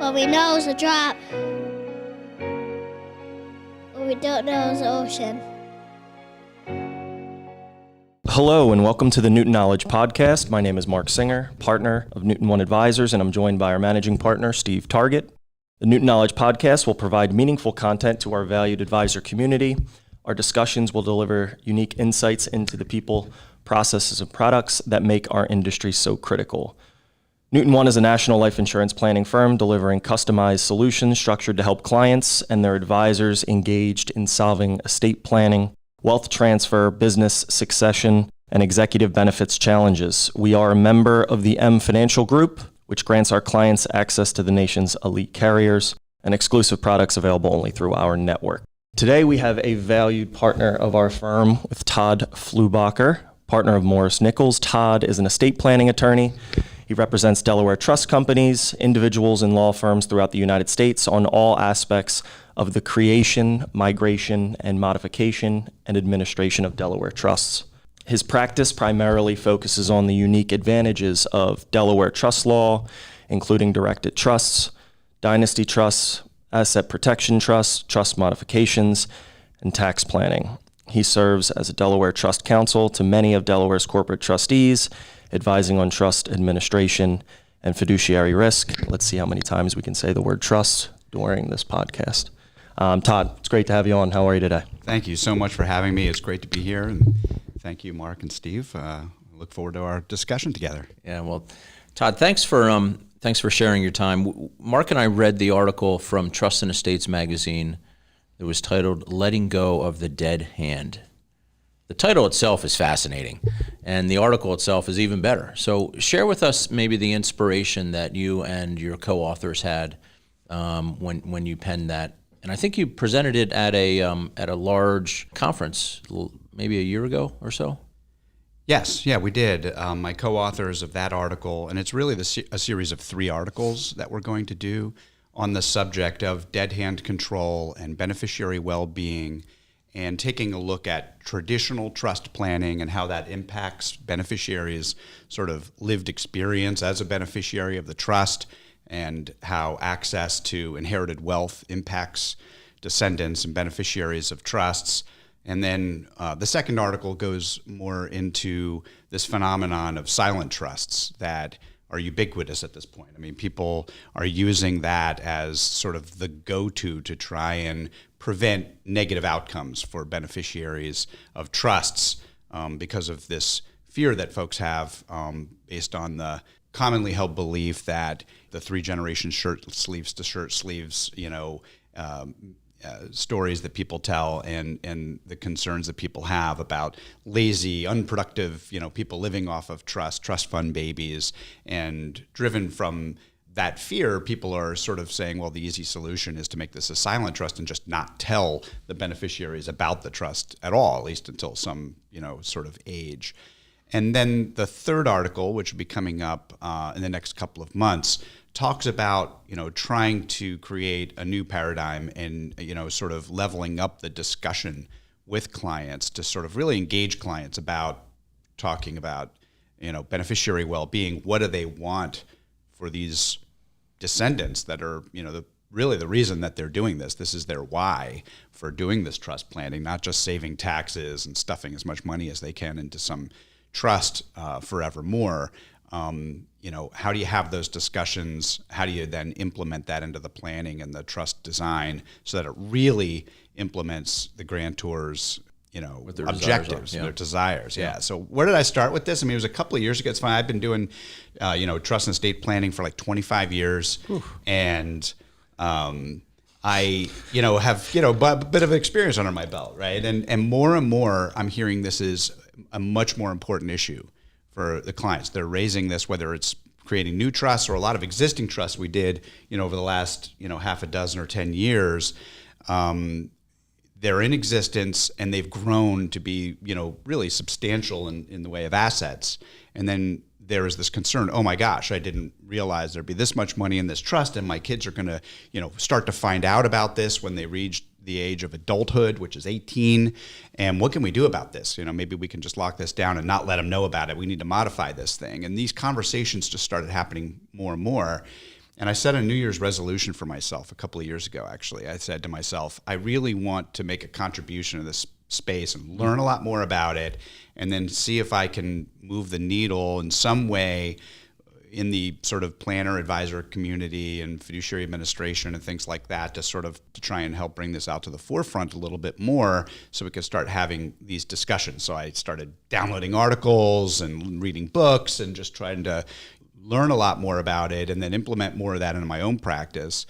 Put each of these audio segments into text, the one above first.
What we know is a drop. What we don't know is the ocean. Hello and welcome to the Newton Knowledge Podcast. My name is Mark Singer, partner of Newton One Advisors, and I'm joined by our managing partner, Steve Target. The Newton Knowledge Podcast will provide meaningful content to our valued advisor community. Our discussions will deliver unique insights into the people, processes, and products that make our industry so critical. Newton One is a national life insurance planning firm delivering customized solutions structured to help clients and their advisors engaged in solving estate planning, wealth transfer, business succession, and executive benefits challenges. We are a member of the M Financial Group, which grants our clients access to the nation's elite carriers and exclusive products available only through our network. Today, we have a valued partner of our firm with Todd Flubacher, partner of Nichols. Todd is an estate planning attorney. He represents Delaware trust companies, individuals, and law firms throughout the United States on all aspects of the creation, migration, and modification and administration of Delaware trusts. His practice primarily focuses on the unique advantages of Delaware trust law, including directed trusts, dynasty trusts, asset protection trusts, trust modifications, and tax planning. He serves as a Delaware trust counsel to many of Delaware's corporate trustees, advising on trust administration and fiduciary risk. Let's see how many times we can say the word trust during this podcast. Todd, it's great to have you on. How are you today? Thank you so much for having me. It's great to be here. And thank you, Mark and Steve. I look forward to our discussion together. Yeah, well, Todd, thanks for sharing your time. Mark and I read the article from Trust and Estates magazine that was titled "Letting Go of the Dead Hand." The title itself is fascinating, and the article itself is even better. So share with us maybe the inspiration that you and your co-authors had when you penned that. And I think you presented it at a large conference maybe a year ago or so. Yes, yeah, we did. My co-authors of that article, and it's really a series of 3 articles that we're going to do on the subject of dead hand control and beneficiary well-being, and taking a look at traditional trust planning and how that impacts beneficiaries' sort of lived experience as a beneficiary of the trust, and how access to inherited wealth impacts descendants and beneficiaries of trusts. And then the second article goes more into this phenomenon of silent trusts that are ubiquitous at this point. I mean, people are using that as sort of the go-to to try and prevent negative outcomes for beneficiaries of trusts because of this fear that folks have based on the commonly held belief that the 3-generation shirt sleeves to shirt sleeves, stories that people tell and the concerns that people have about lazy, unproductive, people living off of trust fund babies, and driven from that fear, people are sort of saying, well, the easy solution is to make this a silent trust and just not tell the beneficiaries about the trust at all, at least until some, sort of age. And then the third article, which will be coming up in the next couple of months, talks about, trying to create a new paradigm and, sort of leveling up the discussion with clients to sort of really engage clients about talking about, beneficiary well-being. What do they want for these descendants that are, really the reason that they're doing this? This is their why for doing this trust planning, not just saving taxes and stuffing as much money as they can into some trust forevermore. How do you have those discussions? How do you then implement that into the planning and the trust design so that it really implements the grantor's, objectives, their desires? Yeah. So where did I start with this? I mean, it was a couple of years ago. It's fine. I've been doing, trust and estate planning for like 25 years. Whew. And I, have, a bit of experience under my belt, right? And more, I'm hearing this is a much more important issue for the clients. They're raising this, whether it's creating new trusts or a lot of existing trusts we did, over the last, half a dozen or 10 years. They're in existence and they've grown to be, really substantial in the way of assets. And then there is this concern, oh my gosh, I didn't realize there'd be this much money in this trust, and my kids are going to, start to find out about this when they reach the age of adulthood, which is 18. And what can we do about this? Maybe we can just lock this down and not let them know about it. We need to modify this thing. And these conversations just started happening more and more. And I set a New Year's resolution for myself a couple of years ago, actually. I said to myself, I really want to make a contribution to this space and learn a lot more about it, and then see if I can move the needle in some way in the sort of planner advisor community and fiduciary administration and things like that to try and help bring this out to the forefront a little bit more so we could start having these discussions. So I started downloading articles and reading books and just trying to learn a lot more about it and then implement more of that into my own practice.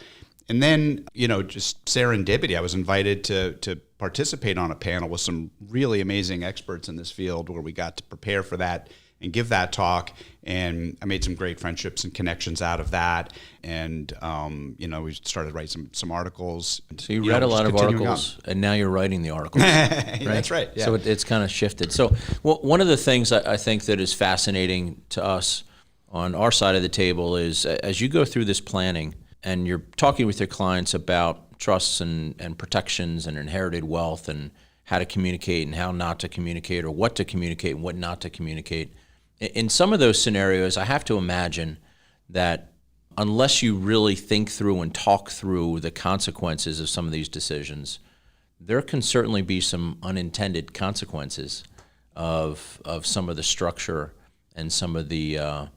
And then, just serendipity, I was invited to participate on a panel with some really amazing experts in this field where we got to prepare for that and give that talk. And I made some great friendships and connections out of that. And, we started writing some articles. So you read a lot of articles, and now you're writing the articles. Right? That's right. Yeah. So it's kind of shifted. So one of the things I think that is fascinating to us on our side of the table is as you go through this planning and you're talking with your clients about trusts and protections and inherited wealth and how to communicate and how not to communicate, or what to communicate and what not to communicate. In some of those scenarios, I have to imagine that unless you really think through and talk through the consequences of some of these decisions, there can certainly be some unintended consequences of some of the structure and some of the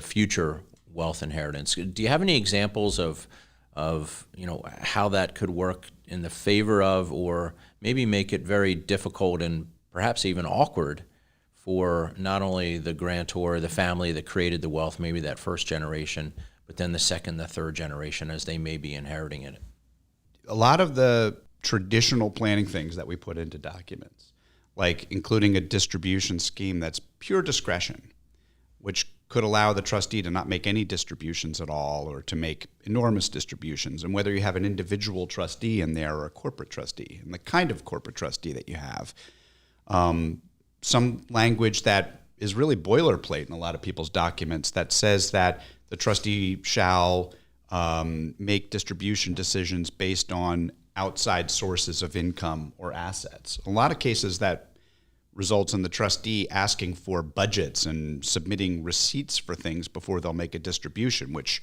future wealth inheritance. Do you have any examples of how that could work in the favor of, or maybe make it very difficult and perhaps even awkward for not only the grantor, the family that created the wealth, maybe that first generation, but then the second, the third generation as they may be inheriting it? A lot of the traditional planning things that we put into documents, like including a distribution scheme that's pure discretion, which could allow the trustee to not make any distributions at all or to make enormous distributions, and whether you have an individual trustee in there or a corporate trustee, and the kind of corporate trustee that you have. Some language that is really boilerplate in a lot of people's documents that says that the trustee shall make distribution decisions based on outside sources of income or assets. A lot of cases that results in the trustee asking for budgets and submitting receipts for things before they'll make a distribution, which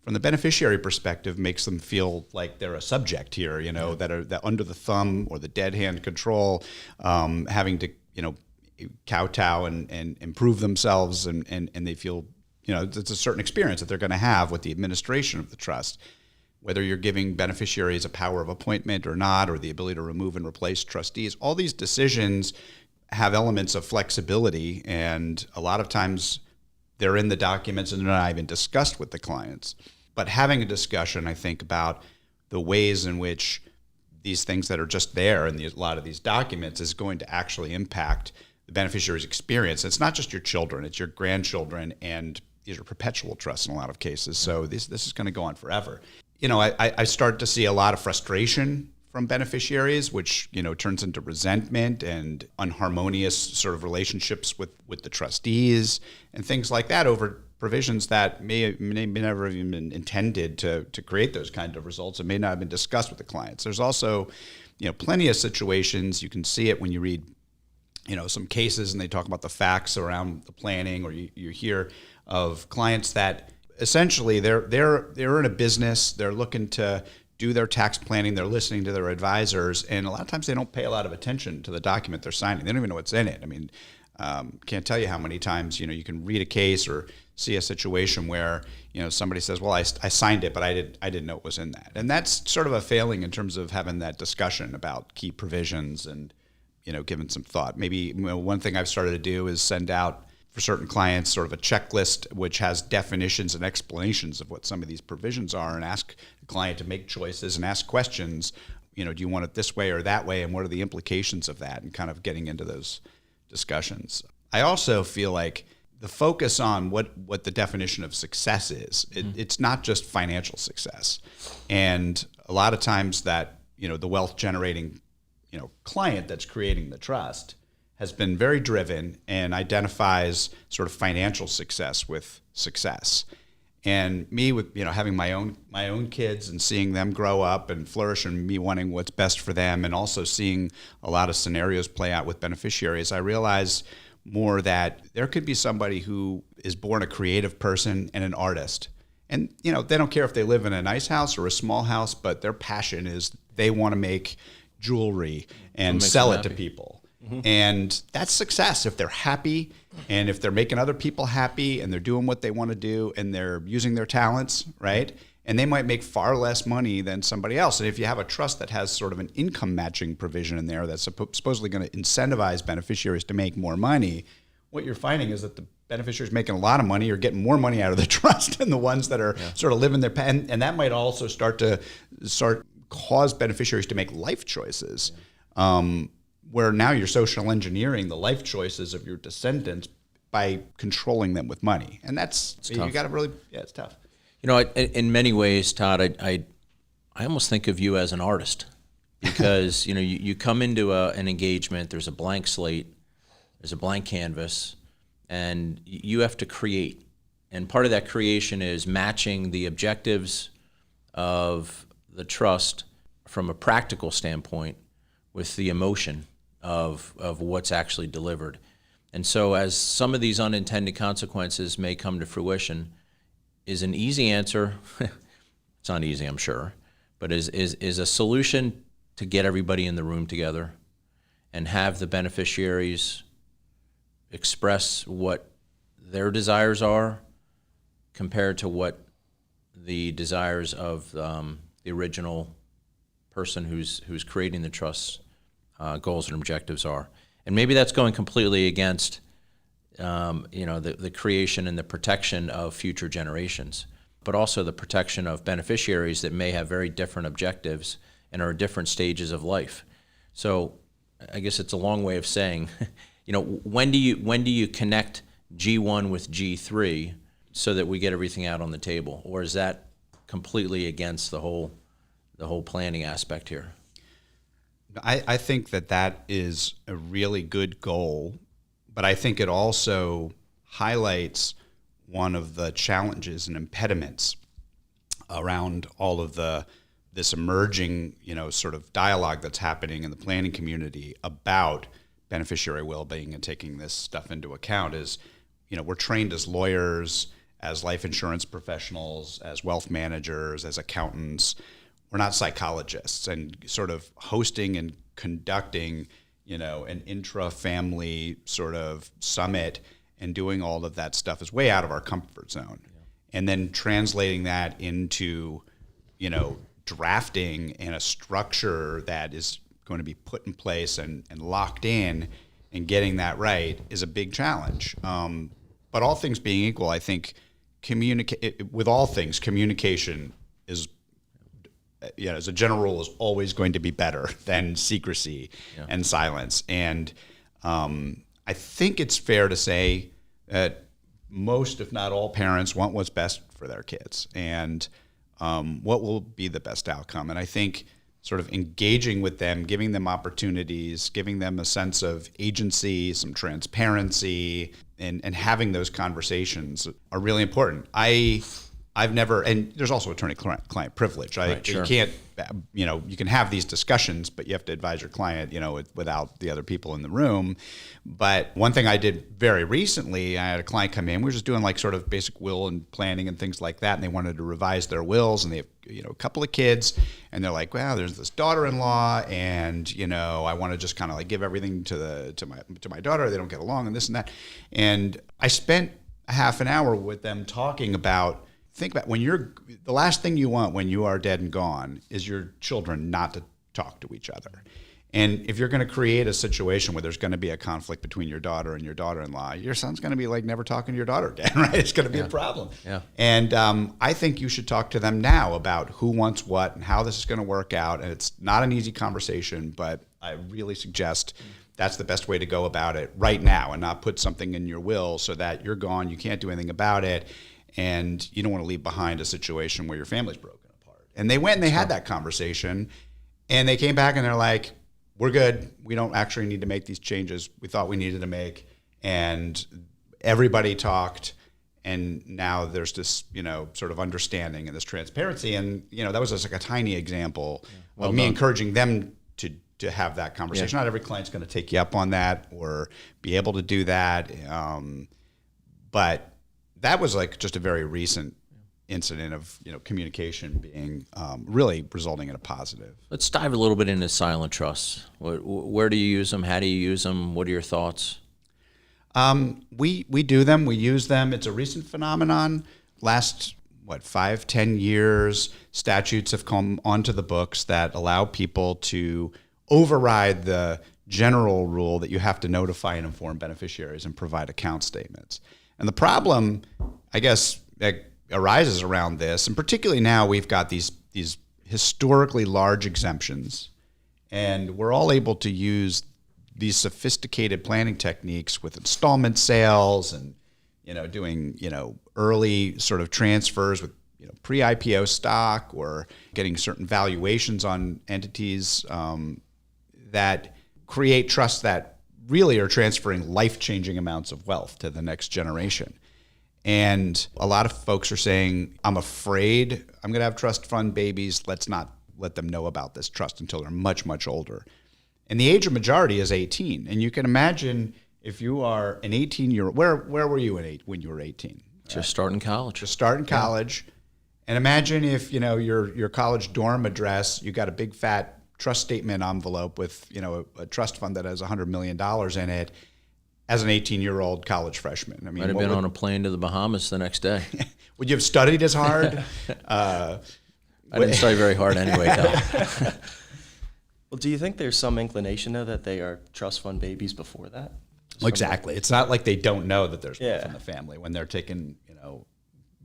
from the beneficiary perspective makes them feel like they're a subject here, that under the thumb or the dead hand control, having to, kowtow and improve themselves, and they feel, it's a certain experience that they're going to have with the administration of the trust. Whether you're giving beneficiaries a power of appointment or not, or the ability to remove and replace trustees, all these decisions have elements of flexibility, and a lot of times they're in the documents and they're not even discussed with the clients. But having a discussion, I think, about the ways in which these things that are just there in a lot of these documents is going to actually impact the beneficiary's experience. It's not just your children, it's your grandchildren, and these are perpetual trusts in a lot of cases. So this is going to go on forever. I start to see a lot of frustration from beneficiaries, which turns into resentment and unharmonious sort of relationships with the trustees and things like that over provisions that may never have even been intended to create those kind of results and may not have been discussed with the clients. There's also plenty of situations, you can see it when you read some cases and they talk about the facts around the planning, or you hear of clients that essentially they're in a business, they're looking to do their tax planning, they're listening to their advisors, and a lot of times they don't pay a lot of attention to the document they're signing. They don't even know what's in it. I mean, can't tell you how many times you can read a case or see a situation where somebody says, well, I signed it, but I didn't know what was in that. And that's sort of a failing in terms of having that discussion about key provisions and giving some thought. Maybe one thing I've started to do is send out for certain clients sort of a checklist which has definitions and explanations of what some of these provisions are, and ask the client to make choices and ask questions. Do you want it this way or that way, and what are the implications of that, and kind of getting into those discussions. I also feel like the focus on what the definition of success is, it's not just financial success. And a lot of times that, the wealth generating, client that's creating the trust has been very driven and identifies sort of financial success with success. And me with, having my own kids and seeing them grow up and flourish, and me wanting what's best for them, and also seeing a lot of scenarios play out with beneficiaries, I realized more that there could be somebody who is born a creative person and an artist, And, they don't care if they live in a nice house or a small house, but their passion is they want to make jewelry and sell it to people. And that's success if they're happy and if they're making other people happy and they're doing what they want to do and they're using their talents, right? And they might make far less money than somebody else. And if you have a trust that has sort of an income matching provision in there that's supposedly going to incentivize beneficiaries to make more money, what you're finding is that the beneficiaries making a lot of money are getting more money out of the trust than the ones that are sort of living their and that might also start cause beneficiaries to make life choices, where now you're social engineering the life choices of your descendants by controlling them with money, and you got to really it's tough. In many ways, Todd, I almost think of you as an artist because you come into an engagement. There's a blank slate, there's a blank canvas, and you have to create. And part of that creation is matching the objectives of the trust from a practical standpoint with the emotion of what's actually delivered. And so as some of these unintended consequences may come to fruition, is an easy answer, it's not easy, I'm sure, but is a solution to get everybody in the room together and have the beneficiaries express what their desires are compared to what the desires of the original person who's creating the trust's goals and objectives are. And maybe that's going completely against the creation and the protection of future generations, but also the protection of beneficiaries that may have very different objectives and are at different stages of life. So I guess it's a long way of saying, when do you connect G1 with G3 so that we get everything out on the table? Or is that completely against the whole planning aspect here? I think that is a really good goal, but I think it also highlights one of the challenges and impediments around all of this emerging, sort of dialogue that's happening in the planning community about beneficiary well-being and taking this stuff into account is, we're trained as lawyers, as life insurance professionals, as wealth managers, as accountants. We're not psychologists, and sort of hosting and conducting, an intra-family sort of summit and doing all of that stuff is way out of our comfort zone. Yeah. And then translating that into, drafting and a structure that is going to be put in place and locked in and getting that right is a big challenge. But all things being equal, I think with all things, communication is, as a general rule, is always going to be better than secrecy and silence. And I think it's fair to say that most, if not all, parents want what's best for their kids and what will be the best outcome. And I think sort of engaging with them, giving them opportunities, giving them a sense of agency, some transparency, and having those conversations are really important. I've never, and there's also attorney-client privilege. Right, sure. You can't, you can have these discussions, but you have to advise your client, without the other people in the room. But one thing I did very recently, I had a client come in. We were just doing like sort of basic will and planning and things like that, and they wanted to revise their wills, and they have, a couple of kids, and they're like, well, there's this daughter-in-law, and I want to just kind of like give everything to my daughter. They don't get along, and this and that. And I spent a half an hour with them talking about. Think about the last thing you want when you are dead and gone is your children not to talk to each other. And if you're going to create a situation where there's going to be a conflict between your daughter and your daughter-in-law, your son's going to be like never talking to your daughter again, right? It's going to be a problem. Yeah. And I think you should talk to them now about who wants what and how this is going to work out. And it's not an easy conversation, but I really suggest that's the best way to go about it right now and not put something in your will so that you're gone, you can't do anything about it. And you don't want to leave behind a situation where your family's broken apart. And they went and they had that conversation, and they came back and they're like, we're good. We don't actually need to make these changes we thought we needed to make. And everybody talked, and now there's this, sort of understanding and this transparency. And, that was just like a tiny example of me encouraging them to have that conversation. Not every client's going to take you up on that or be able to do that. But that was like just a very recent incident of communication being really resulting in a positive. Let's dive a little bit into silent trusts. Where do you use them? How do you use them? What are your thoughts? We do them. We use them. It's a recent phenomenon. Last 5-10 years, statutes have come onto the books that allow people to override the general rule that you have to notify and inform beneficiaries and provide account statements. And the problem, I guess, that arises around this, and particularly now we've got these historically large exemptions, and we're all able to use these sophisticated planning techniques with installment sales and doing early sort of transfers with pre-IPO stock, or getting certain valuations on entities that create trusts that really are transferring life-changing amounts of wealth to the next generation. And a lot of folks are saying, I'm afraid I'm going to have trust fund babies. Let's not let them know about this trust until they're much, much older. And the age of majority is 18. And you can imagine if you are an 18-year-old, where were you when you were 18? Just starting college. Just starting college. And imagine if, your college dorm address, you got a big fat trust statement envelope with, a trust fund that has $100 million in it as an 18-year-old college freshman. I mean, might have been on a plane to the Bahamas the next day. Would you have studied as hard? I didn't study very hard anyway, though. Well, do you think there's some inclination, though, that they are trust fund babies before that? Exactly. It's not like they don't know that there's wealth in the family when they're taking,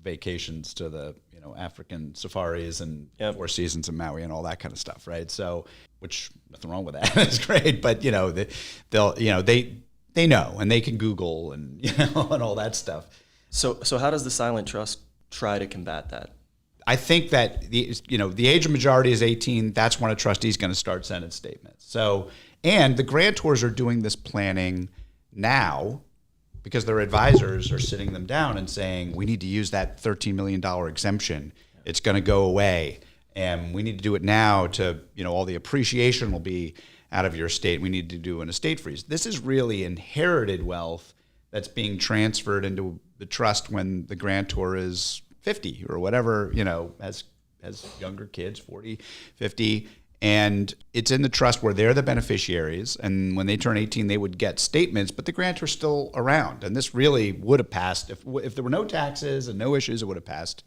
vacations to the, African safaris and Four Seasons in Maui and all that kind of stuff, right? So, which nothing wrong with that. It's great, but they know, and they can Google and and all that stuff. So how does the silent trust try to combat that? I think that the age of majority is 18. That's when a trustee is going to start sending statements. So, and the grantors are doing this planning now because their advisors are sitting them down and saying, we need to use that $13 million exemption. It's going to go away, and we need to do it now to all the appreciation will be out of your estate. We need to do an estate freeze. This is really inherited wealth that's being transferred into the trust when the grantor is 50 or whatever, as younger kids, 40, 50. And it's in the trust where they're the beneficiaries. And when they turn 18, they would get statements, but the grantor's still around. And this really would have passed. If there were no taxes and no issues, it would have passed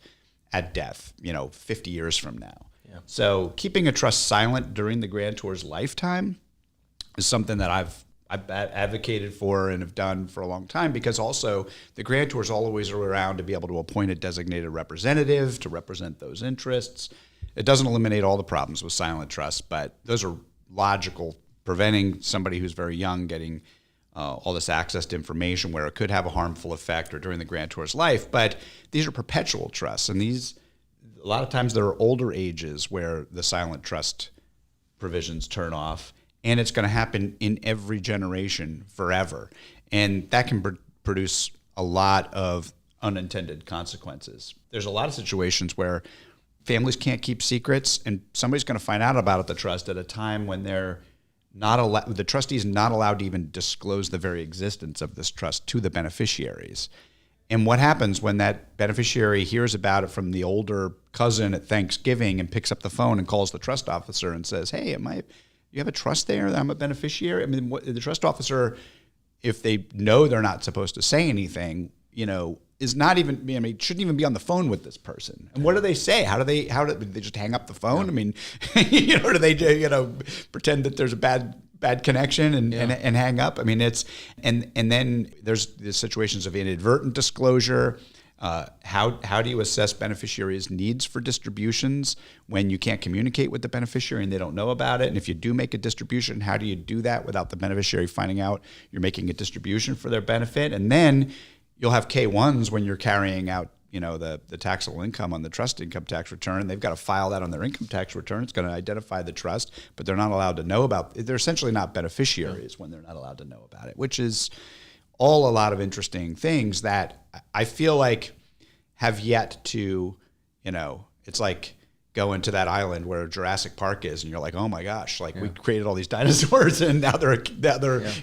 at death, 50 years from now. Yeah. So keeping a trust silent during the grantor's lifetime is something that I've advocated for and have done for a long time, because also the grantors always are around to be able to appoint a designated representative to represent those interests. It doesn't eliminate all the problems with silent trusts, but those are logical, preventing somebody who's very young getting all this access to information where it could have a harmful effect or during the grantor's life. But these are perpetual trusts, and a lot of times there are older ages where the silent trust provisions turn off. And it's going to happen in every generation forever. And that can produce a lot of unintended consequences. There's a lot of situations where families can't keep secrets, and somebody's going to find out about it, the trust, at a time when they're not allowed, the trustee is not allowed to even disclose the very existence of this trust to the beneficiaries. And what happens when that beneficiary hears about it from the older cousin at Thanksgiving and picks up the phone and calls the trust officer and says, hey, you have a trust there that I'm a beneficiary? I mean, the trust officer, if they know they're not supposed to say anything, is not even, shouldn't even be on the phone with this person. And what do they say? How do they just hang up the phone? Yeah. I mean, do they, pretend that there's a bad connection and hang up? I mean, and then there's the situations of inadvertent disclosure. How do you assess beneficiaries' needs for distributions when you can't communicate with the beneficiary and they don't know about it? And if you do make a distribution, how do you do that without the beneficiary finding out you're making a distribution for their benefit? And then you'll have K-1s when you're carrying out, the taxable income on the trust income tax return. They've got to file that on their income tax return. It's going to identify the trust, but they're not allowed to know about it. They're essentially not beneficiaries when they're not allowed to know about it, which is all a lot of interesting things that I feel like have yet to, it's like go into that island where Jurassic Park is, and you're like, oh my gosh, like we created all these dinosaurs, and now they're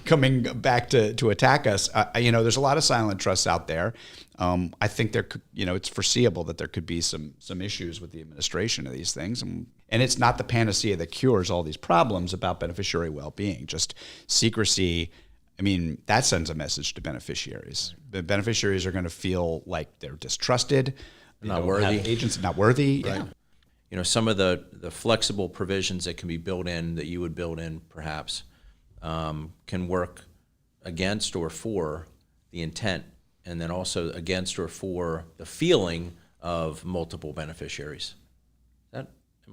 coming back to attack us. There's a lot of silent trusts out there. I think there could, it's foreseeable that there could be some issues with the administration of these things, and it's not the panacea that cures all these problems about beneficiary well-being. Just secrecy, that sends a message to beneficiaries. The beneficiaries are going to feel like they're distrusted, not worthy. Agents not worthy. Right. Yeah. Some of the flexible provisions that can be built in, that you would build in perhaps, can work against or for the intent, and then also against or for the feeling of multiple beneficiaries. Am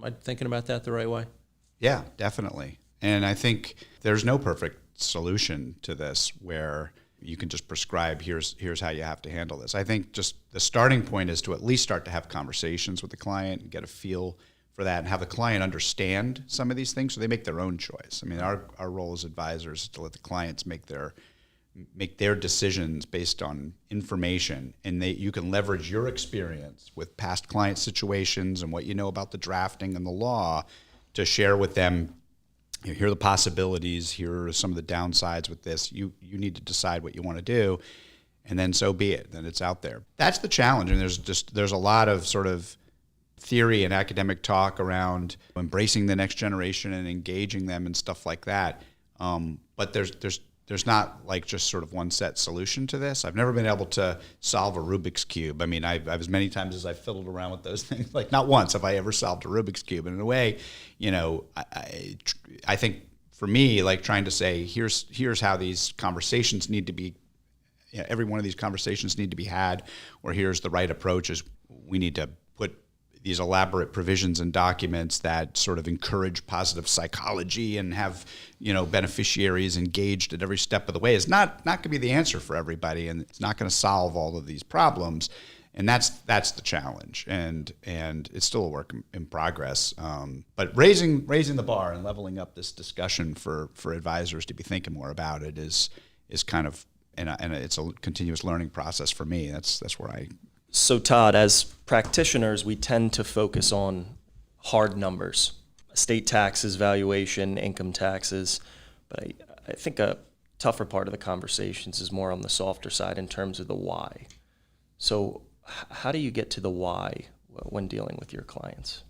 I thinking about that the right way? Yeah, definitely. And I think there's no perfect solution to this where you can just prescribe, here's how you have to handle this. I think just the starting point is to at least start to have conversations with the client and get a feel for that, and have the client understand some of these things so they make their own choice. Our role as advisors is to let the clients make their decisions based on information, and you can leverage your experience with past client situations and what you know about the drafting and the law to share with them. Here are the possibilities. Here are some of the downsides with this. You need to decide what you want to do, and then so be it. Then it's out there. That's the challenge. And there's a lot of sort of theory and academic talk around embracing the next generation and engaging them and stuff like that. But there's not like just sort of one set solution to this. I've never been able to solve a Rubik's Cube. I've as many times as I've fiddled around with those things, like not once have I ever solved a Rubik's Cube. And in a way, I think for me, like trying to say, here's how these conversations need to be, every one of these conversations need to be had, or here's the right approach is we need to put these elaborate provisions and documents that sort of encourage positive psychology and have, beneficiaries engaged at every step of the way is not going to be the answer for everybody, and it's not going to solve all of these problems. And that's the challenge, and it's still a work in progress. But raising the bar and leveling up this discussion for advisors to be thinking more about it is kind of, and it's a continuous learning process for me. That's where I. So Todd, as practitioners, we tend to focus on hard numbers, estate taxes, valuation, income taxes, but I think a tougher part of the conversations is more on the softer side in terms of the why. So how do you get to the why when dealing with your clients?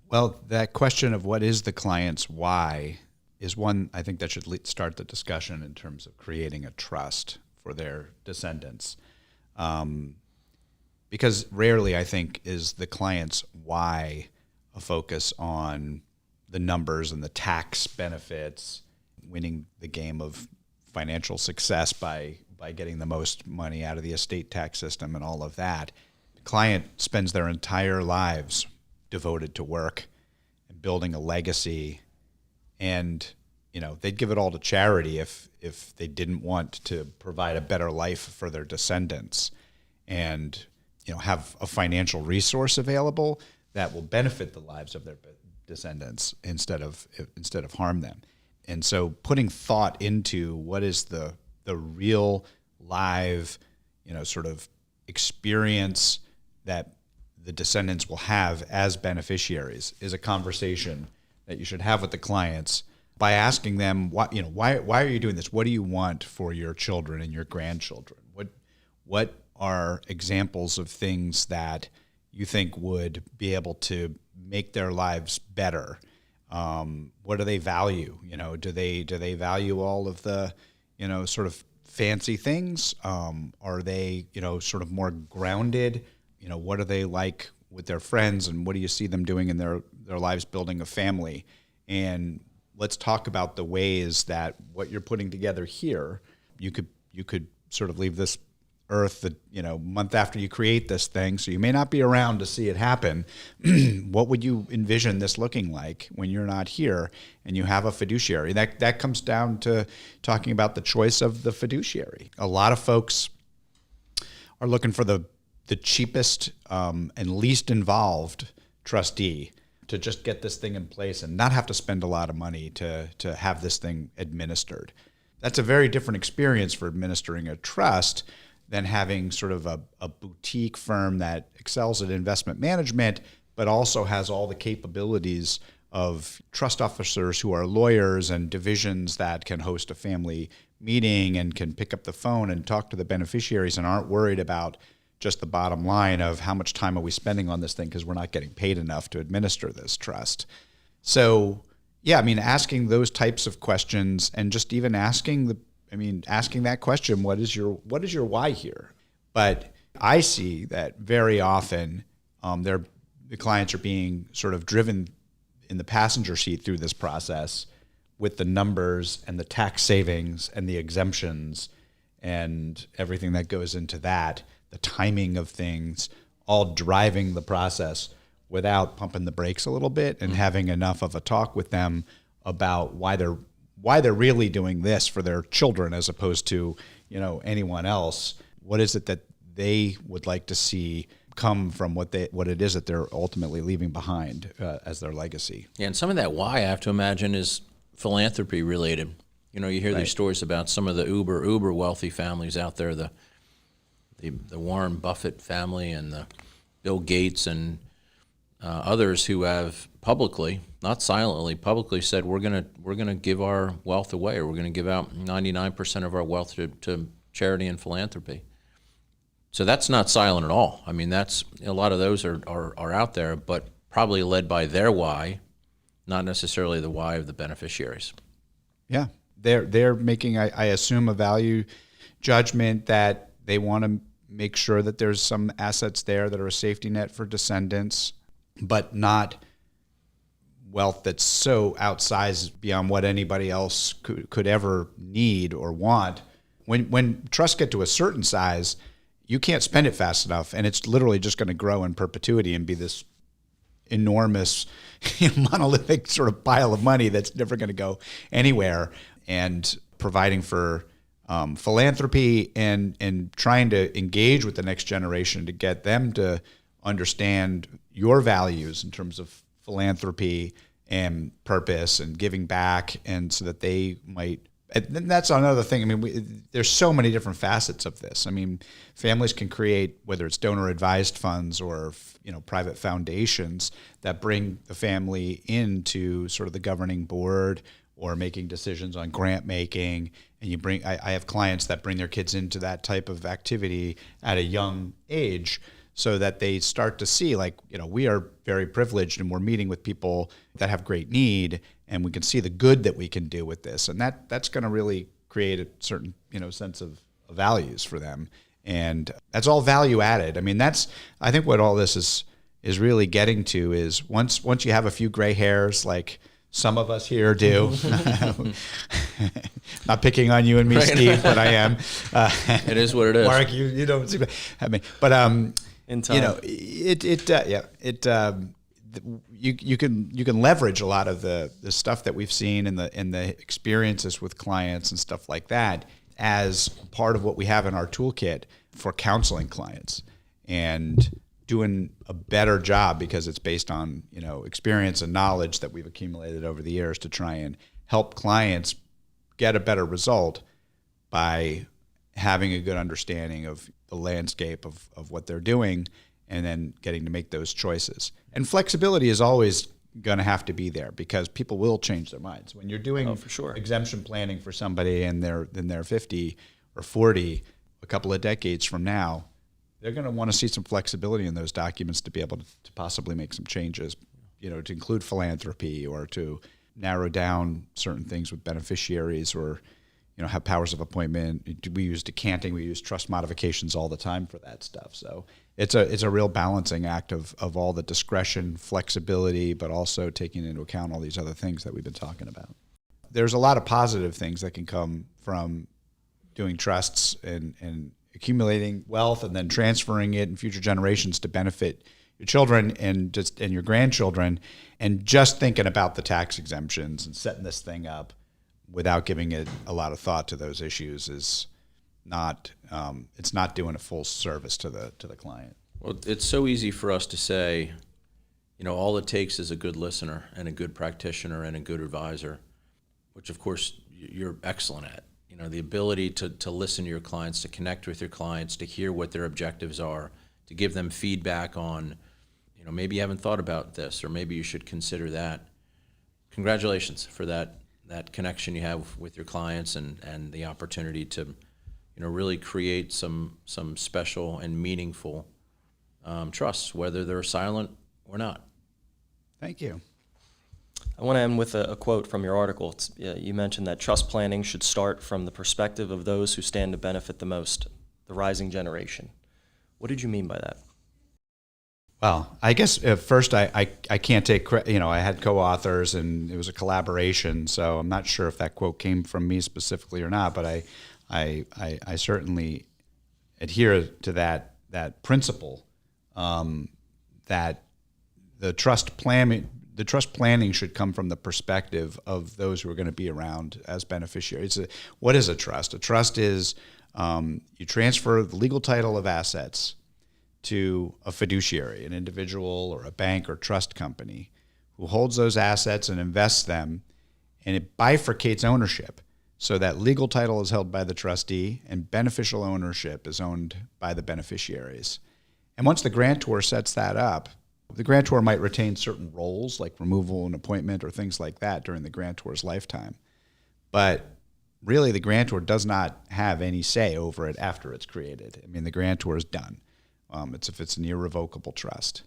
Well, that question of what is the client's why is one I think that should start the discussion in terms of creating a trust for their descendants. Because rarely, I think, is the client's why a focus on the numbers and the tax benefits, winning the game of financial success by getting the most money out of the estate tax system and all of that. The client spends their entire lives devoted to work and building a legacy, and they'd give it all to charity if they didn't want to provide a better life for their descendants, and have a financial resource available that will benefit the lives of their descendants instead of harm them. And so putting thought into what is the real live, sort of experience that the descendants will have as beneficiaries is a conversation that you should have with the clients by asking them, why are you doing this? What do you want for your children and your grandchildren? What are examples of things that you think would be able to make their lives better? What do they value? Do they value all of the, sort of fancy things? Are they, sort of more grounded? What are they like with their friends, and what do you see them doing in their lives building a family? And let's talk about the ways that what you're putting together here, you could sort of leave this earth month after you create this thing, so you may not be around to see it happen. What would you envision this looking like when you're not here and you have a fiduciary? That comes down to talking about the choice of the fiduciary. A lot of folks are looking for the cheapest and least involved trustee to just get this thing in place and not have to spend a lot of money to have this thing administered. That's a very different experience for administering a trust than having sort of a boutique firm that excels at investment management, but also has all the capabilities of trust officers who are lawyers and divisions that can host a family meeting and can pick up the phone and talk to the beneficiaries and aren't worried about just the bottom line of how much time are we spending on this thing because we're not getting paid enough to administer this trust. So, yeah, I mean, asking those types of questions and just even asking that question, what is your why here? But I see that very often the clients are being sort of driven in the passenger seat through this process with the numbers and the tax savings and the exemptions and everything that goes into that, the timing of things, all driving the process without pumping the brakes a little bit and having enough of a talk with them about why they're really doing this for their children as opposed to, anyone else. What is it that they would like to see come from what it is that they're ultimately leaving behind as their legacy? Yeah, and some of that why I have to imagine is philanthropy related. You hear these stories about some of the uber wealthy families out there, the Warren Buffett family and the Bill Gates and others who have publicly, not silently, publicly said we're gonna give our wealth away, or we're gonna give out 99% of our wealth to charity and philanthropy. So that's not silent at all. I mean, that's a lot of those are out there, but probably led by their why, not necessarily the why of the beneficiaries. Yeah, they're making, I assume, a value judgment that they want to make sure that there's some assets there that are a safety net for descendants, but not wealth that's so outsized beyond what anybody else could ever need or want. When trusts get to a certain size, you can't spend it fast enough, and it's literally just going to grow in perpetuity and be this enormous, monolithic sort of pile of money that's never going to go anywhere. And providing for philanthropy and trying to engage with the next generation to get them to understand your values in terms of philanthropy and purpose and giving back, and so that they might. And that's another thing. I mean, there's so many different facets of this. I mean, families can create, whether it's donor-advised funds or private foundations that bring the family into sort of the governing board or making decisions on grant making. And I have clients that bring their kids into that type of activity at a young age, so that they start to see, we are very privileged and we're meeting with people that have great need, and we can see the good that we can do with this. And that's going to really create a certain, sense of values for them. And that's all value added. I mean, I think what all this is really getting to is once you have a few gray hairs, like some of us here do, not picking on you and me, right, Steve, but I am. It is what it is. Mark, you don't seem to have me. But, in time. You can leverage a lot of the stuff that we've seen and the experiences with clients and stuff like that as part of what we have in our toolkit for counseling clients and doing a better job, because it's based on experience and knowledge that we've accumulated over the years to try and help clients get a better result by having a good understanding of the landscape of what they're doing, and then getting to make those choices. And flexibility is always going to have to be there, because people will change their minds. When you're doing for sure. exemption planning for somebody and they're 50 or 40, a couple of decades from now, they're going to want to see some flexibility in those documents to be able to possibly make some changes, to include philanthropy or to narrow down certain things with beneficiaries, or have powers of appointment. We use decanting, we use trust modifications all the time for that stuff. So it's a real balancing act of all the discretion, flexibility, but also taking into account all these other things that we've been talking about. There's a lot of positive things that can come from doing trusts and accumulating wealth and then transferring it in future generations to benefit your children and your grandchildren, and just thinking about the tax exemptions and setting this thing up without giving it a lot of thought to those issues is not, it's not doing a full service to the client. Well, it's so easy for us to say, all it takes is a good listener and a good practitioner and a good advisor, which of course you're excellent at. The ability to listen to your clients, to connect with your clients, to hear what their objectives are, to give them feedback on, maybe you haven't thought about this, or maybe you should consider that. Congratulations for that connection you have with your clients and the opportunity to, really create some special and meaningful trusts, whether they're silent or not. Thank you. I want to end with a quote from your article. You mentioned that trust planning should start from the perspective of those who stand to benefit the most, the rising generation. What did you mean by that? Well, I guess at first I can't take credit. I had co-authors and it was a collaboration, so I'm not sure if that quote came from me specifically or not, but I certainly adhere to that principle, that the trust planning should come from the perspective of those who are going to be around as beneficiaries. What is a trust? A trust is you transfer the legal title of assets to a fiduciary, an individual or a bank or trust company who holds those assets and invests them, and it bifurcates ownership so that legal title is held by the trustee and beneficial ownership is owned by the beneficiaries. And once the grantor sets that up, the grantor might retain certain roles like removal and appointment or things like that during the grantor's lifetime. But really, the grantor does not have any say over it after it's created. I mean, the grantor is done. It's if it's an irrevocable trust.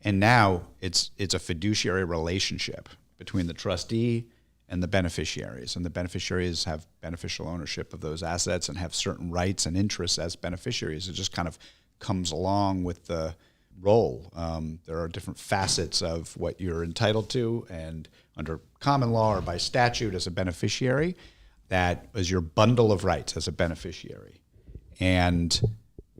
And now it's a fiduciary relationship between the trustee and the beneficiaries. And the beneficiaries have beneficial ownership of those assets and have certain rights and interests as beneficiaries. It just kind of comes along with the role. There are different facets of what you're entitled to, and under common law or by statute as a beneficiary, that is your bundle of rights as a beneficiary. And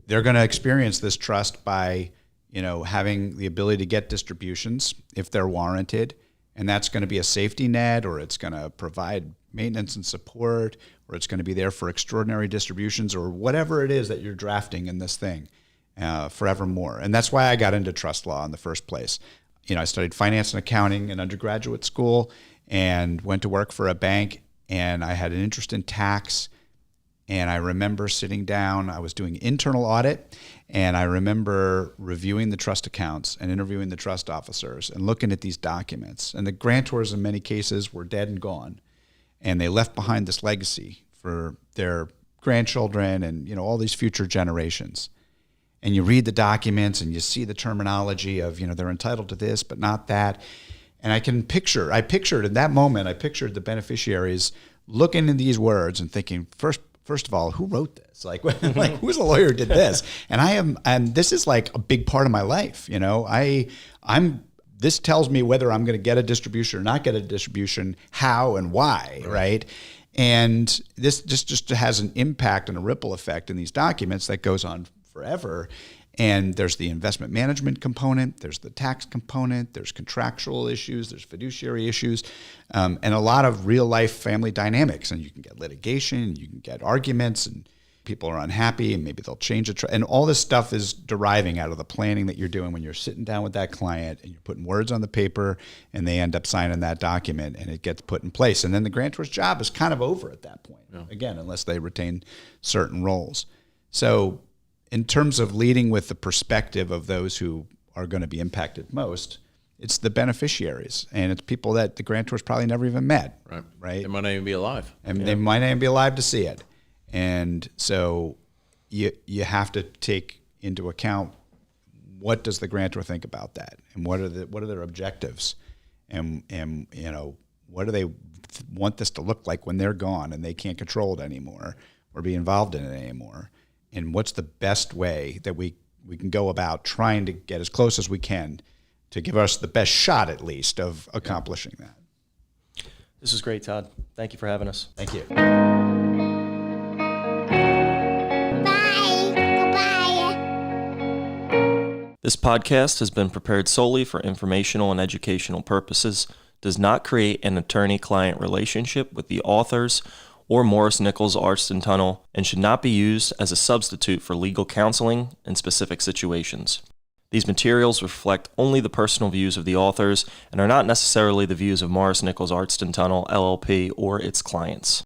they're going to experience this trust by, having the ability to get distributions if they're warranted, and that's going to be a safety net, or it's going to provide maintenance and support, or it's going to be there for extraordinary distributions, or whatever it is that you're drafting in this thing forevermore. And that's why I got into trust law in the first place. I studied finance and accounting in undergraduate school and went to work for a bank, and I had an interest in tax. And I remember sitting down, I was doing internal audit, and I remember reviewing the trust accounts and interviewing the trust officers and looking at these documents. And the grantors in many cases were dead and gone. And they left behind this legacy for their grandchildren and, all these future generations. And you read the documents and you see the terminology of, they're entitled to this, but not that. And I pictured in that moment, I pictured the beneficiaries looking at these words and thinking, First of all, who wrote this? Like who's the lawyer who did this? And this is like a big part of my life. This tells me whether I'm going to get a distribution or not get a distribution, how and why, right? And this just has an impact and a ripple effect in these documents that goes on forever. And there's the investment management component, there's the tax component, there's contractual issues, there's fiduciary issues, and a lot of real life family dynamics. And you can get litigation, you can get arguments, and people are unhappy, and maybe they'll change it. And all this stuff is deriving out of the planning that you're doing when you're sitting down with that client and you're putting words on the paper, and they end up signing that document, and it gets put in place. And then the grantor's job is kind of over at that point, again, unless they retain certain roles. So in terms of leading with the perspective of those who are going to be impacted most, it's the beneficiaries, and it's people that the grantors probably never even met. Right? They might not even be alive. And they might not even be alive to see it. And so you have to take into account, what does the grantor think about that, and what are their objectives, and what do they want this to look like when they're gone and they can't control it anymore or be involved in it anymore. And what's the best way that we can go about trying to get as close as we can to give us the best shot, at least, of accomplishing that. This is great, Todd. Thank you for having us. Thank you. Bye. Goodbye. This podcast has been prepared solely for informational and educational purposes, does not create an attorney-client relationship with the authors or Morris Nichols Arsht Tunnell, and should not be used as a substitute for legal counseling in specific situations. These materials reflect only the personal views of the authors and are not necessarily the views of Morris Nichols Arsht Tunnell, LLP, or its clients.